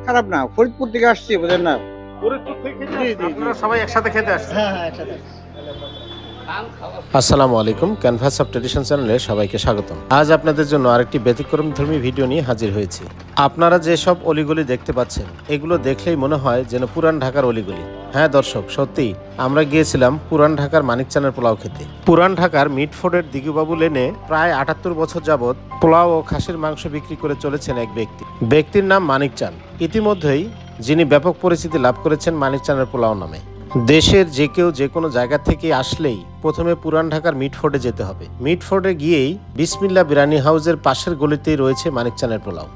খারাপ না, ফরিদপুর থেকে আসছি, বুঝেন না? ফরিদপুর থেকে খেতে জি, আসছেন? জি, জি। আপনারা সবাই একসাথে খেতে আসছেন? হ্যাঁ, হ্যাঁ, একসাথে। আসসালামু আলাইকুম, ক্যানভাস অফ ট্রেডিশন চ্যানেলে সবাইকে স্বাগতম। আজ আপনাদের জন্য আরেকটি ব্যতিক্রমধর্মী ভিডিও নিয়ে হাজির হয়েছি। আপনারা যেসব অলিগলি দেখতে পাচ্ছেন, এগুলো দেখলেই মনে হয় যেন পুরান ঢাকার অলিগলি। হ্যাঁ দর্শক, সত্যি আমরা গিয়েছিলাম পুরান ঢাকার মানিকচানের পোলাও খেতে। পুরান ঢাকার মিটফোর্ডের দিগুবাবু লেনে প্রায় ৭৮ বছর যাবৎ পোলাও ও খাসির মাংস বিক্রি করে চলেছেন এক ব্যক্তির নাম মানিকচান। ইতিমধ্যেই যিনি ব্যাপক পরিচিতি লাভ করেছেন মানিকচানের পোলাও নামে। দেশের যে কেউ যে কোনো জায়গা থেকে আসলেই প্রথমে পুরান ঢাকার মিটফোর্ডে যেতে হবে। মিটফোর্ডে গিয়েই বিসমিল্লা বিরিয়ানি হাউসের পাশের গলিতেই রয়েছে মানিকচানের পোলাও।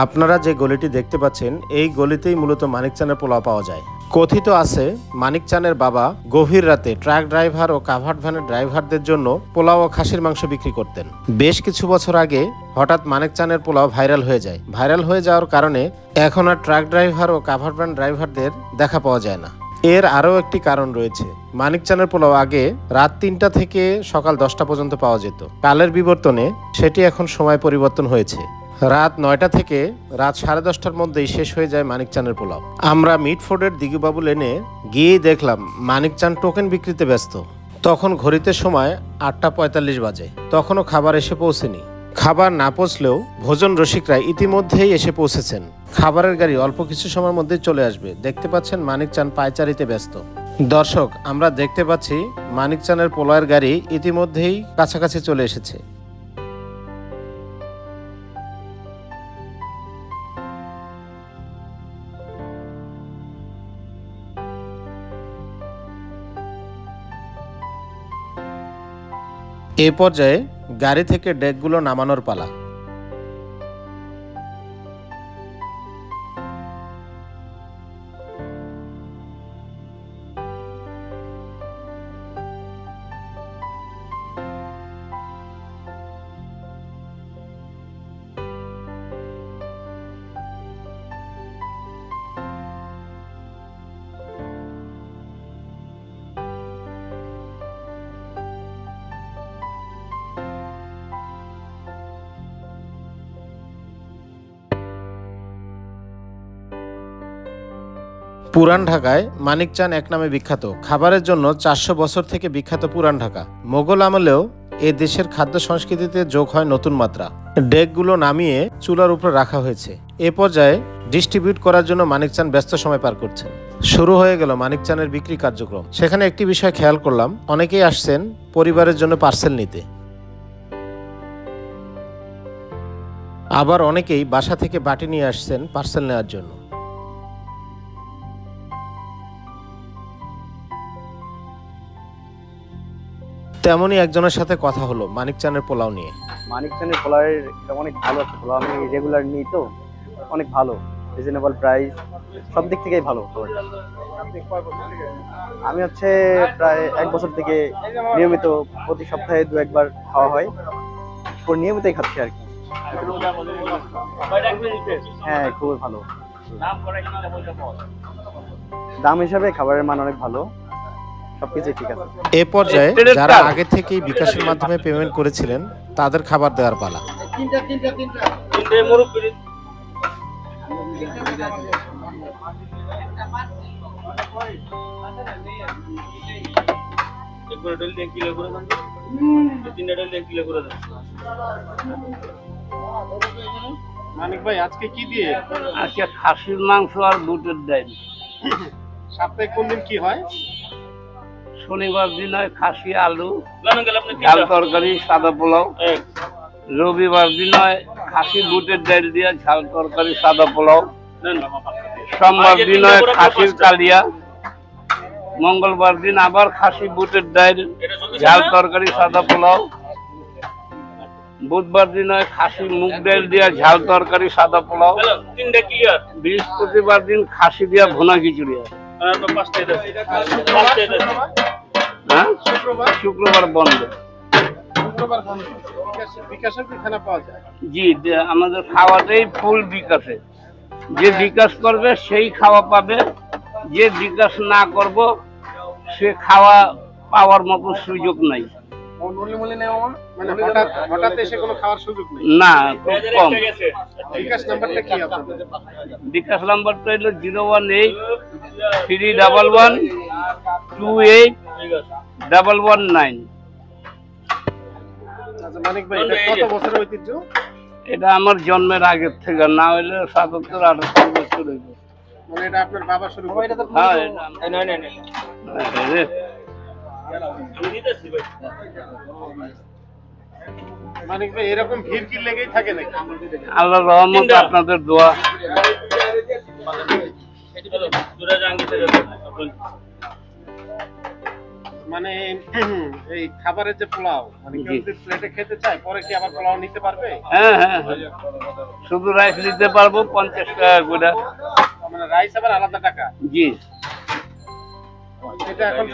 আপনারা যে গলিটি দেখতে পাচ্ছেন, এই গলিতেই মূলত মানিকচানের পোলাও পাওয়া যায়। কথিত আছে মানিকচানের বাবা গভীর রাতে ট্রাক ড্রাইভার ও কাভার্ড ভ্যানের ড্রাইভারদের জন্য পোলাও ও খাসির মাংস বিক্রি করতেন। বেশ কিছু বছর আগে হঠাৎ মানিকচানের পোলাও ভাইরাল হয়ে যায়। ভাইরাল হয়ে যাওয়ার কারণে এখন আর ট্রাক ড্রাইভার ও কাভার্ড ভ্যান ড্রাইভারদের দেখা পাওয়া যায় না। এর আরও একটি কারণ রয়েছে। মানিকচানের পোলাও আগে রাত ৩টা থেকে সকাল 10টা পর্যন্ত পাওয়া যেত। কালের বিবর্তনে সেটি এখন সময় পরিবর্তন হয়েছে। রাত 9টা থেকে রাত 10:30টার মধ্যেই শেষ হয়ে যায় মানিকচানের পোলাও। আমরা মিটফোর্ডের দিগুবাবু লেনে গিয়েই দেখলাম মানিকচান টোকেন বিক্রিতে ব্যস্ত। তখন ঘড়িতে সময় 8টা 45 বাজে। তখনও খাবার এসে পৌঁছেনি। খাবার না পৌঁছলেও ভোজন রসিকরা ইতিমধ্যেই এসে পৌঁছেছেন। খাবারের গাড়ি অল্প কিছু সময়ের মধ্যেই চলে আসবে। দেখতে পাচ্ছেন মানিকচান পায়চারিতে ব্যস্ত। দর্শক, আমরা দেখতে পাচ্ছি মানিকচানের পোলাওয়ের গাড়ি ইতিমধ্যেই কাছাকাছি চলে এসেছে। এ পর্যায়ে গাড়ি থেকে ডেকগুলো নামানোর পালা। পুরান ঢাকায় মানিকচান এক নামে বিখ্যাত। খাবারের জন্য 400 বছর থেকে বিখ্যাত পুরান ঢাকা। মোগল আমলেও এ দেশের খাদ্য সংস্কৃতিতে যোগ হয় নতুন মাত্রা। ডেকগুলো নামিয়ে চুলার উপর রাখা হয়েছে। এ পর্যায়ে ডিস্ট্রিবিউট করার জন্য মানিকচান ব্যস্ত সময় পার করছেন। শুরু হয়ে গেল মানিকচানের বিক্রি কার্যক্রম। সেখানে একটি বিষয় খেয়াল করলাম, অনেকেই আসছেন পরিবারের জন্য পার্সেল নিতে। আবার অনেকেই বাসা থেকে বাটি নিয়ে আসছেন পার্সেল নেওয়ার জন্য। তেমনই একজনের সাথে কথা হলো মানিকচানের পোলাও নিয়ে। মানিকচানের পোলাওয়ের অনেক ভালো একটা পোলাও, আমি রেগুলার নিই তো, অনেক ভালো, রিজনেবল প্রাইস, সব দিক থেকেই ভালো খাবারটা। আমি হচ্ছে প্রায় 1 বছর থেকে নিয়মিত প্রতি সপ্তাহে 2 একবার খাওয়া হয়, নিয়মিতই খাচ্ছি আর কি। হ্যাঁ, খুবই ভালো। দাম হিসাবে খাবারের মান অনেক ভালো, সবকিছু ঠিক আছে। এ পর্যায়ে যারা আগে থেকেই বিকাশের মাধ্যমে পেমেন্ট করেছিলেন তাদের খাবার দেওয়ার পালা। মানিক ভাই, আজকে কি দিয়ে? আজকে খাসির মাংস আর বুটের ডাল। সপ্তাহে কোন দিন কি হয়? শনিবার দিন হয় খাসি আলু ডাল তরকারি সাদা পোলাও। রবিবার দিন হয় খাসি বুটের ডাল দিয়ে ঝাল তরকারি সাদা পোলাও। সোমবার দিন হয় খাসির কালিয়া। মঙ্গলবার দিন আবার খাসি বুটের ডাল ঝাল তরকারি সাদা পোলাও। বুধবার দিন হয় খাসি মুগ ডাল দিয়া ঝাল তরকারি সাদা পোলাও। বৃহস্পতিবার দিন খাসি দিয়া ভুনা খিচুড়ি। শুক্রবার বন্ধ। জি, আমাদের খাওয়াটাই ফুল বিকাশে। যে বিকাশ করবে সেই খাওয়া পাবে, যে বিকাশ না করব সে খাওয়া পাওয়ার মতো সুযোগ নাই। মানে হঠাৎ হঠাৎ এসে কোনো খাওয়ার সুযোগ নেই? না, খুব কম। বিকাশ নাম্বারটা কি আপনাদের? বিকাশ নাম্বারটা হলো 018-311-28-119। আচ্ছা মানিক ভাই, এটা কত বছরের ঐতিহ্য? এটা আমার জন্মের আগের থেকে, না হইলে 77-78 বছর হইব। মানে এটা আপনার বাবা শুরু করেছে? হ্যাঁ, মানিক ভাই, এরকম ভিড় কি লেগেই থাকে নাকি? আল্লাহর রহমত, আপনাদের দোয়া। মানে এই খাবারের যে পোলাও, মানে কেউ যদি প্লেটে খেতে চায় পরে কি আবার পোলাও নিতে পারবে? হ্যাঁ হ্যাঁ, শুধু রাইস নিতে পারবো 50 টাকা করে। মানে রাইস আবার আলাদা টাকা? জি। এটা এখন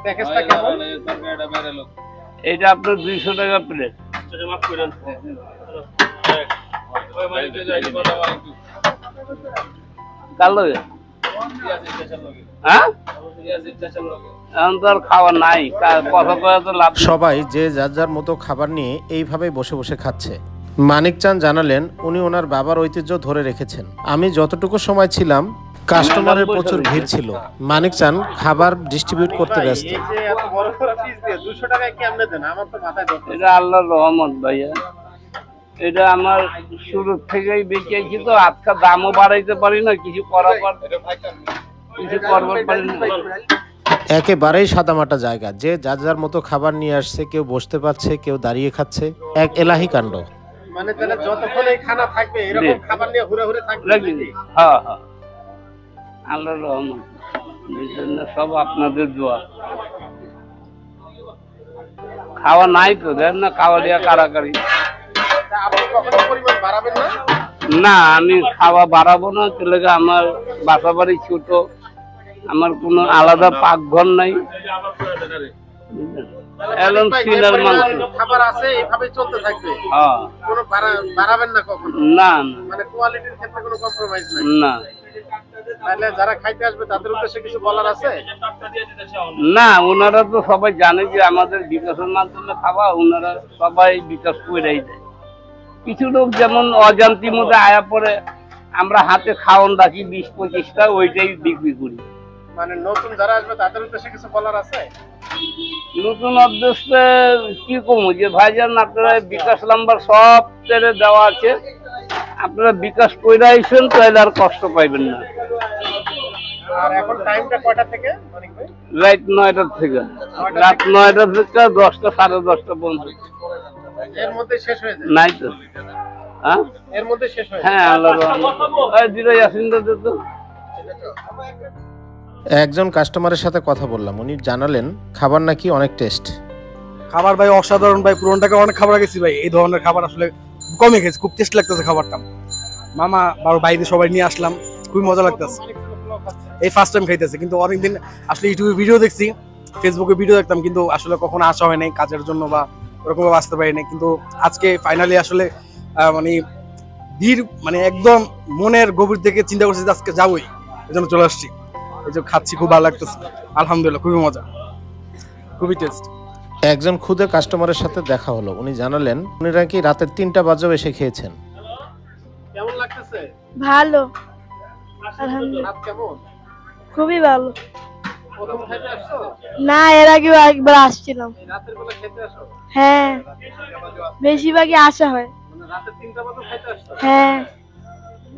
প্যাকেজটা কেমন? এটা আপনার 200 টাকা প্লেট। কালো হ্যাঁ, এখন তো আর খাওয়া নাই, কথা কয়ে তো লাভ নেই। সবাই যে যার যার মতো খাবার নিয়ে এইভাবেই বসে বসে খাচ্ছে। মানিক চাঁদ জানালেন উনি ওনার বাবার ঐতিহ্য ধরে রেখেছেন। আমি যতটুকু সময় ছিলাম কাস্টমারের প্রচুর ভিড় ছিল। মানিক চাঁদ খাবার ডিস্ট্রিবিউট করতে ব্যস্ত। এই যে এত বড় বড় পিস দিয়ে 200 টাকায় কেমনে দেন? আমার তো মাথায় ধরছে না। এটা আল্লাহর রহমত ভাইয়া, এটা আমার শুরু থেকেই বেঁচেছি তো, আজকাল দামও বাড়াইতে পারি না, কিছু করবার পারি না। একেবারেই সাদামাটা জায়গা, যে যার যার মতো খাবার নিয়ে আসছে, কেউ বসতে পারছে, কেউ দাঁড়িয়ে খাচ্ছে। এক এলাহি কাণ্ড। মানে তাহলে যতক্ষণ এই খানা থাকবে এরকম খাবার নিয়ে ঘুরে ঘুরে থাকবে নাকি? হ্যাঁ হ্যাঁ, আল্লাহর রহমত, এই জন্য সব আপনাদের দোয়া। খাওয়া নাই তো, দেন না, খাওয়া দেওয়া কারাকারি। তা আপনি কখনো পরিমাণ বাড়াবেন না? না, আমি খাওয়া বাড়াবো না, চলে গেলে আমার বাসা বাড়ি ছোট, আমার কোনো আলাদা পাকঘর নাই। এলন সিনার মাংস খাবার আছে, এইভাবে চলতে থাকবে। হ্যাঁ, কোনো বাড়াবেন না কখনো? না মানে কোয়ালিটির ক্ষেত্রে কোনো কম্প্রোমাইজ নাই? না তাহলে যারা খাইতে আসবে তাদের উদ্দেশ্যে কিছু বলার আছে? না, ওনারা তো সবাই জানে যে আমাদের বিকাশের মাধ্যমে খাওয়া, ওনারা সবাই বিকাশ করেই দেয়। কিছু লোক যেমন অজান্তির মধ্যে আয়া পড়ে, আমরা হাতে খাওয়ান রাখি 20-25টা, ওইটাই বিক্রি করি। মানে নতুন যারা আসবে তাদের উদ্দেশ্যে কিছু বলার আছে? নতুন উদ্দেশ্যে কি কমু, যে ভাইজান আপনারা বিকাশ নাম্বার সব তেলে দেওয়া আছে, আপনারা বিকাশ কইরা আইছেন তাহলে আর কষ্ট পাইবেন না। আর এখন টাইমটা কয়টা থেকে মানিক ভাই? রাত 9টা থেকে, রাত 9টা থেকে 10টা 10:30 পর্যন্ত। এর মধ্যে শেষ হয়ে যায়? নাই তো। হ্যাঁ এর মধ্যে শেষ হয়ে যায়? হ্যাঁ, আল্লাহর রহমত। এই দিলে ইয়াসিন দাদা তো। একজন কাস্টমারের সাথে কথা বললাম, উনি জানালেন খাবার নাকি অনেক টেস্ট। খাবার ভাই অসাধারণ ভাই, পুরোনো টাকা অনেক খাবার গেছি ভাই, এই ধরনের খাবার আসলে কমে গেছে, খুব টেস্ট লাগতেছে খাবারটা। মামা বাবা বাইরে সবাই নিয়ে আসলাম, খুবই মজা লাগতেছে। এই ফার্স্ট টাইম খাইতেছে, কিন্তু অনেকদিন আসলে ইউটিউবে ভিডিও দেখছি, ফেসবুকে ভিডিও দেখতাম, কিন্তু আসলে কখনো আসা হয় নাই কাজের জন্য বা ওরকম ভাবে আসতে পারি নাই। কিন্তু আজকে ফাইনালি আসলে মানে ভিড়, মানে একদম মনের গভীর থেকে চিন্তা করছি যে আজকে যাবোই, এই জন্য চলে আসছি। এই যে খাচ্ছি, খুব ভালো লাগতেছে, আলহামদুলিল্লাহ, খুবই মজা, খুবই টেস্ট। একজন ক্ষুদে কাস্টমারের সাথে দেখা হলো, উনি জানালেন উনি নাকি রাতের 3টা বাজেও এসে খেয়েছেন। কেমন লাগতেছে? ভালো, আলহামদুলিল্লাহ। রাত কেমন? খুবই ভালো। প্রথম খাইতে আসছো? না, এর আগেও একবার আসছিলাম। এই রাতের বেলা খেতে আসো? হ্যাঁ, বেশিরভাগই আসা হয়। মানে রাতের 3টা বাজে খাইতে আসছো? হ্যাঁ,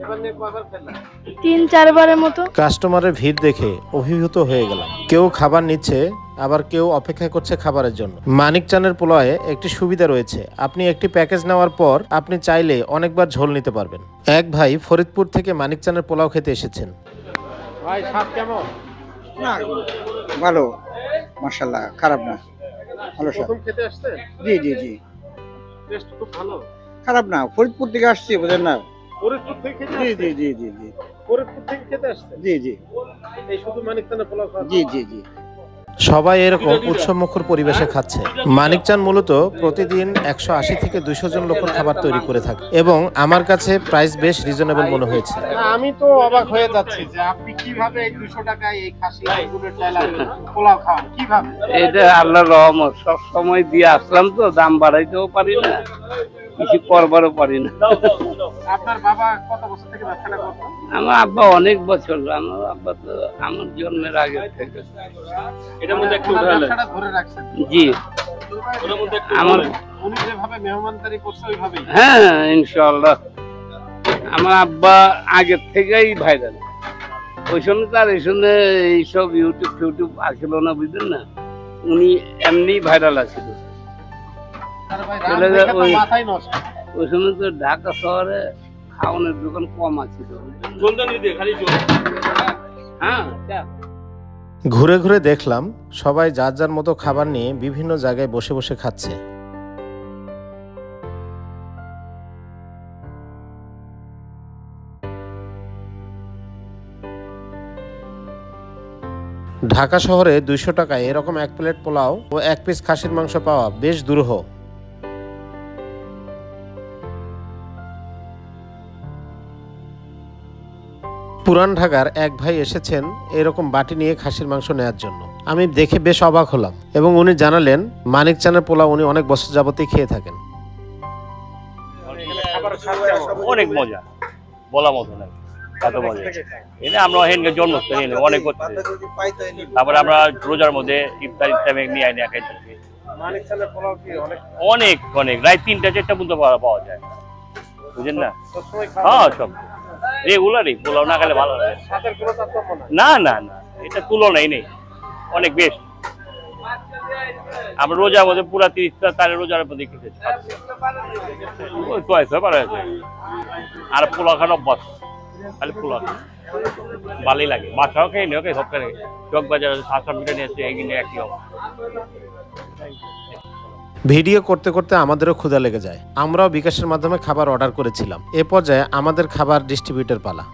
এবার নিয়ে কয়বার খেলা? 3-4 বারের মতো। কাস্টমারের ভিড় দেখে অভিভূত হয়ে গেলাম। কেউ খাবার নিচ্ছে, আবার কেউ অপেক্ষা করছে খাবারের জন্য। মানিক চাঁদের পোলাওয়ে একটি সুবিধা রয়েছে, আপনি একটি প্যাকেজ নেওয়ার পর আপনি চাইলে অনেকবার ঝোল নিতে পারবেন। এক ভাই ফরিদপুর থেকে মানিক চাঁদের পোলাও খেতে এসেছেন। ভাই স্বাদ কেমন? না ভালো, মাশাআল্লাহ, খারাপ না, ভালো স্বাদ। প্রথম খেতে আসছে? জি জি জি, টেস্ট খুব ভালো। খারাপ না, ফরিদপুর থেকে আসছি, বুঝেন না? ফরিদপুর থেকে খেতে জি আসছে? জি জি জি জি ফরিদপুর থেকে খেতে আসছে? জি জি এই শুধু মানিক চাঁদের পোলাও খাওয়া? জি জি জি। সবাই এরকম উৎসবমুখর পরিবেশে খাচ্ছে। মানিকচাঁদ মূলত প্রতিদিন 180 থেকে 200 জন লোকের খাবার তৈরি করে থাকে এবং আমার কাছে প্রাইস বেশ রিজনেবল মনে হয়েছে। আমি তো অবাক হয়ে যাচ্ছি যে আপনি কিভাবে এই 200 টাকায় এই খাসি বুটের ডাল আর পোলাও খান কিভাবে? এটা আল্লাহর রহমত, সব সময় দিয়ে আসলাম তো, দাম বাড়াইতেও পারি না, কিছু করবারও পারি না। আপনার বাবা কত বছর থেকে ব্যবসাটা করতেন? আমার আব্বা অনেক বছর, আমার আব্বা তো আমার জন্মের আগে থেকে। এটার মধ্যে একটু ব্যবসাটা ধরে রাখছেন? জি, আমার উনি যেভাবে মেহমানদারি করছে ওইভাবেই? হ্যাঁ ইনশাআল্লাহ। আমার আব্বা আগের থেকেই ভাইরাল, ওই সময় তার এই সময় এইসব ইউটিউব আসল না, বুঝলেন না, উনি এমনি ভাইরাল আছিল। মাথায় নষ্ট। ওই সময় তো ঢাকা শহরে খাওয়ানোর দোকান কম আছিল। হ্যাঁ, ঘুরে ঘুরে দেখলাম সবাই যার যার মতো খাবার নিয়ে বিভিন্ন জায়গায় বসে বসে খাচ্ছে। ঢাকা শহরে 200 টাকায় এরকম 1 প্লেট পোলাও ও 1 পিস খাসির মাংস পাওয়া বেশ দুরূহ। পুরান ঢাকার এক ভাই এসেছেন এরকম বাটি নিয়ে খাসির মাংস নেয়ার জন্য। আমি দেখে বেশ অবাক হলাম এবং উনি জানালেন মানিকচাঁদের পোলাও উনি অনেক বছর যাবতই খেয়ে থাকেন। অনেক মজা, বলা মতো না, এত মজা। এটা আমরা হেনকে জন্মস্থান অনেক করছি, তারপরে আমরা রোজার মধ্যে ইফতার টাইমে নিয়ে আইনি একাই থাকি। অনেক অনেক রাত 3টা 4টা পর্যন্ত পাওয়া যায়, বুঝলেন না? হ্যাঁ, সব রেগুলারই পোলাও না খেলে ভালো লাগে না। না না, এটা তুলনাই নেই, অনেক বেস্ট। আমরা রোজার মধ্যে পুরা 30টা তার রোজার মধ্যে খেতেছি, আর পোলাও খান অভ্যাস, খালি পোলাও ভালোই লাগে। বাসাও খেয়ে নিও, সব খেয়ে চক বাজার 7-8 মিটার নিয়ে আসছে, এগিয়ে একই হবে। ভিডিও করতে করতে আমাদেরও ক্ষুধা লেগে যায়। আমরাও বিকাশের মাধ্যমে খাবার অর্ডার করেছিলাম। এ পর্যায়ে আমাদের খাবার ডিস্ট্রিবিউটর পালা।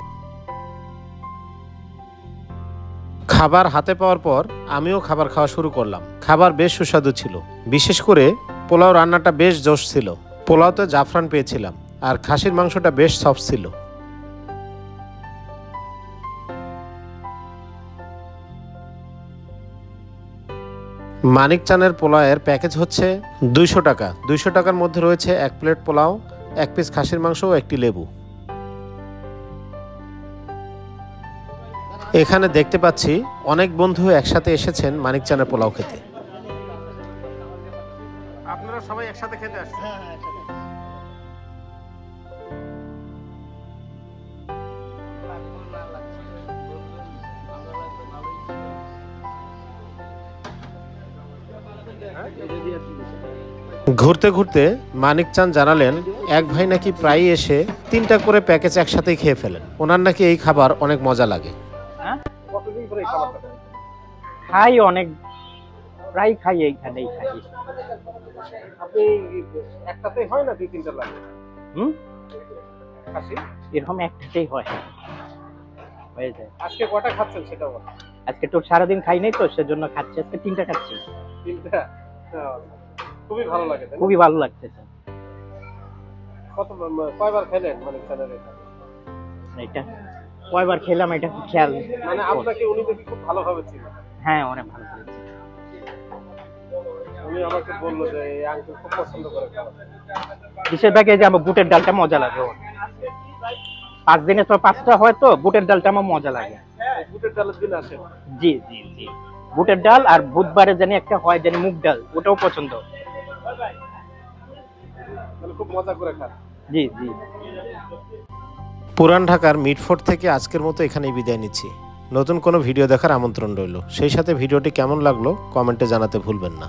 খাবার হাতে পাওয়ার পর আমিও খাবার খাওয়া শুরু করলাম। খাবার বেশ সুস্বাদু ছিল, বিশেষ করে পোলাও রান্নাটা বেশ জোশ ছিল। পোলাওতে জাফরান পেয়েছিলাম আর খাসির মাংসটা বেশ সফট ছিল। মানিকচাঁদের পোলাওয়ের প্যাকেজ হচ্ছে 200 টাকা। 200 টাকার মধ্যে রয়েছে 1 প্লেট পোলাও, 1 পিস খাসির মাংস ও একটি লেবু। এখানে দেখতে পাচ্ছি অনেক বন্ধু একসাথে এসেছেন মানিকচাঁদের পোলাও খেতে। আপনারা সবাই একসাথে খেতে আসছেন? ঘুরতে ঘুরতে মানিকচাঁদ জানালেন এক ভাই নাকি প্রায়ই এসে 3টা করে প্যাকেজ একসাথেই খেয়ে ফেলেন। ওনার নাকি এই খাবার অনেক মজা লাগে। কতদিন ধরে এই খাবারটা খান? খাই অনেক, প্রায় খাই, এইখানেই খাই। আপনি একটাতেই হয় না 2-3টা লাগে? খাসি এরকম একটাতেই হয়, হয়ে যায়। আজকে কয়টা খাচ্ছেন সেটা বল? আজকে তো সারাদিন খাই নাই তো, সেজন্য খাচ্ছি। আজকে 3টা খাচ্ছি। 3টা? খুবই ভালো লাগে, খুবই ভালো লাগতেছে। কয়বার খেলেন মানিকচাঁদের এটা? কয়বার খেলাম এটা খেয়াল, মানে আপনাকে উনি দেখি খুব ভালোভাবে ছিলেন? হ্যাঁ, অনেক ভালো লাগছে। উনি আমাকে বললো যে এই আঙ্কেল খুব পছন্দ করে খাবার। বেশিরভাগ এই যে আমার বুটের ডালটা মজা লাগে। 5 দিনে তো 5টা হয়, তো বুটের ডালটা আমার মজা লাগে। বুটের ডালের দিন আসে? জি জি জি, বুটের ডাল আর বুধবারে জানি একটা হয় জানি মুগ ডাল, ওটাও পছন্দ। খুব মজা করে খান? জি জি। পুরান ঢাকার মিটফোর্ট থেকে আজকের মতো এখানেই বিদায় নিচ্ছি। নতুন কোনো ভিডিও দেখার আমন্ত্রণ রইল। সেই সাথে ভিডিওটি কেমন লাগলো কমেন্টে জানাতে ভুলবেন না।